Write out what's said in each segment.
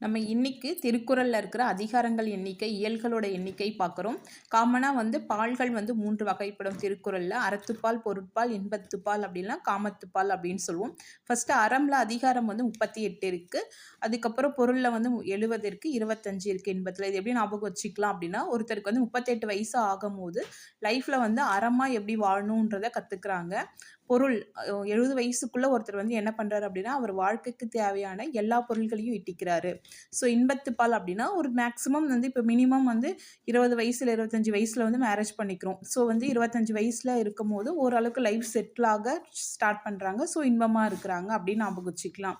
நம்ம இன்னைக்கு திருக்குறள்ல இருக்கிற அதிகாரங்கள் எண்ணிக்கை, இயல்களோட எண்ணிக்கை பார்க்குறோம். காமனா வந்து பால்கள் வந்து 3 வகைப்படும் திருக்குறள்ல. அறத்துப்பால், பொருட்பால், இன்பத்துப்பால் அப்படின்னா காமத்துப்பால் அப்படின்னு சொல்லுவோம். ஃபர்ஸ்ட் அறம்ல அதிகாரம் வந்து 38 இருக்கு. அதுக்கப்புறம் பொருள்ல வந்து 70 இருக்கு, 25 இருக்கு இன்பத்துல. இது எப்படி ஞாபகம் வச்சுக்கலாம் அப்படின்னா, ஒருத்தருக்கு வந்து 38 வயசு ஆகும்போது லைஃப்ல வந்து அறமா எப்படி வாழணுன்றத கத்துக்கிறாங்க. பொருள் 70 வயசுக்குள்ள ஒருத்தர் வந்து என்ன பண்றாரு அப்படின்னா, அவர் வாழ்க்கைக்கு தேவையான எல்லா பொருள்களையும் ஈட்டிக்கிறாரு. ஸோ இன்பத்துப்பால் அப்படின்னா, ஒரு மேக்ஸிமம் வந்து இப்போ மினிமம் வந்து 20 வயசுல 25 வயசுல வந்து மேரேஜ் பண்ணிக்கிறோம். ஸோ வந்து 25 வயசுல இருக்கும்போது ஓரளவுக்கு லைஃப் செட்டில் ஆக ஸ்டார்ட் பண்றாங்க. ஸோ இன்பமா இருக்கிறாங்க அப்படின்னு ஞாபகம் வச்சுக்கலாம்.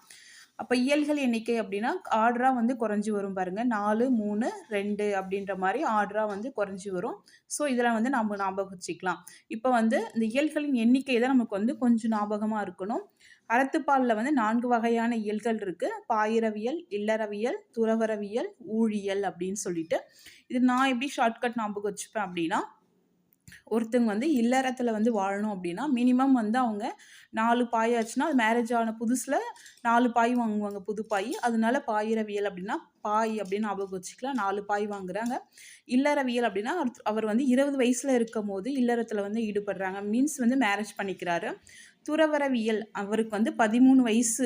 அப்ப இயல்கள் எண்ணிக்கை அப்படின்னா, ஆர்டரா வந்து குறைஞ்சு வரும் பாருங்க. 4, 3, 2 அப்படின்ற மாரி ஆர்டரா வந்து குறைஞ்சு வரும். ஸோ இதெல்லாம் வந்து நம்ம ஞாபகம் வச்சுக்கலாம். இப்ப வந்து இந்த இயல்களின் எண்ணிக்கை தான் நமக்கு வந்து கொஞ்சம் ஞாபகமா இருக்கணும். அறத்துப்பால்ல வந்து 4 வகையான இயல்கள் இருக்கு. பாயிரவியல், இல்லறவியல், துறவறவியல், ஊழியல் அப்படின்னு சொல்லிட்டு. இது நான் எப்படி ஷார்ட்கட் ஞாபகம் வச்சுப்பேன் அப்படின்னா, ஒருத்தவங்க வந்து இல்லறத்துல வந்து வாழணும் அப்படின்னா, மினிமம் வந்து அவங்க 4 பாய் ஆச்சுன்னா, அது மேரேஜ் ஆன புதுசுல 4 பாய் வாங்குவாங்க புது பாய். அதனால பாயிரவியல் அப்படின்னா, பாய் அப்படின்னு ஞாபகம் வச்சுக்கலாம். 4 பாய் வாங்குறாங்க. இல்லறவியல் அப்படின்னா, அவர் வந்து 20 வயசுல இருக்கும்போது இல்லறத்துல வந்து ஈடுபடுறாங்க. மீன்ஸ் வந்து மேரேஜ் பண்ணிக்கிறாரு. துறவறவியல் அவருக்கு வந்து 13 வயசு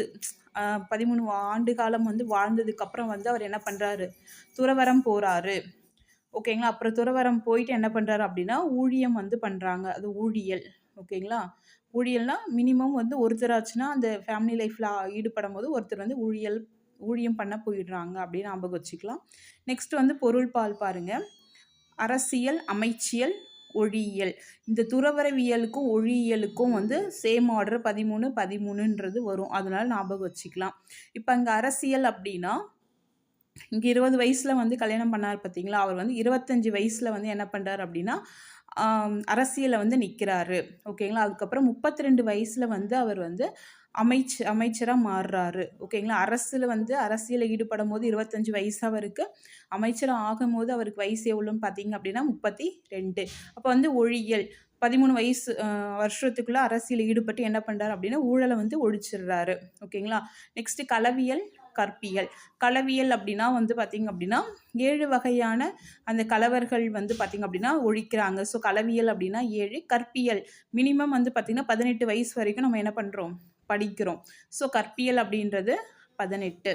13 ஆண்டு காலம் வந்து வாழ்ந்ததுக்கப்புறம் வந்து அவர் என்ன பண்றாரு, துறவறம் போறாரு. ஓகேங்களா. அப்புறம் துறவறம் போயிட்டு என்ன பண்றாரு அப்படின்னா, ஊழியம் வந்து பண்றாங்க. அது ஊழியல். ஓகேங்களா. ஊழியல்னா மினிமம் வந்து ஒருத்தராச்சுன்னா அந்த ஃபேமிலி லைஃப்ல ஈடுபடும்போது ஒருத்தர் வந்து ஊழியம் பண்ண போயிடுறாங்க அப்படின்னு ஞாபகம் வச்சுக்கலாம். நெக்ஸ்ட் வந்து பொருள்பால் பாருங்க. அரசியல், அமைச்சியல், ஒழியியல். இந்த துறவறவியலுக்கும் ஒழியியலுக்கும் வந்து சேம் ஆர்டர் 13, 13ன்றது வரும். அதனால ஞாபகம் வச்சுக்கலாம். இப்ப அங்க அரசியல் அப்படின்னா, இங்க 20 வயசுல வந்து கல்யாணம் பண்ணாரு பார்த்தீங்களா? அவர் வந்து 25 வயசுல வந்து என்ன பண்றாரு அப்படின்னா, அரசியல்ல வந்து நிக்கிறாரு. ஓகேங்களா. அதுக்கப்புறம் 32 வயசுல வந்து அவர் வந்து அமைச்சரா மாறுறாரு. ஓகேங்களா. அரசியல்ல ஈடுபடும்போது 25 வயசு அவருக்கு. அமைச்சரா ஆகும்போது அவருக்கு வயசு எவ்வளோன்னு பார்த்தீங்க அப்படின்னா 32. அப்ப வந்து ஒழியியல் 13 வயசு வருஷத்துக்குள்ள அரசியல்ல ஈடுபட்டு என்ன பண்றாரு அப்படின்னா, ஊழல வந்து ஒழிச்சிடுறாரு. ஓகேங்களா. நெக்ஸ்ட் களவியல், கற்பியல். களவியல் அப்படின்னா வந்து பார்த்தீங்க அப்படின்னா, 7 வகையான அந்த கலவர்கள் வந்து பார்த்தீங்க அப்படின்னா ஒழிக்கிறாங்க. ஸோ களவியல் அப்படின்னா 7. கற்பியல் மினிமம் வந்து பார்த்தீங்கன்னா 18 வயசு வரைக்கும் நம்ம என்ன பண்றோம்? படிக்கிறோம். ஸோ கற்பியல் அப்படின்றது 18.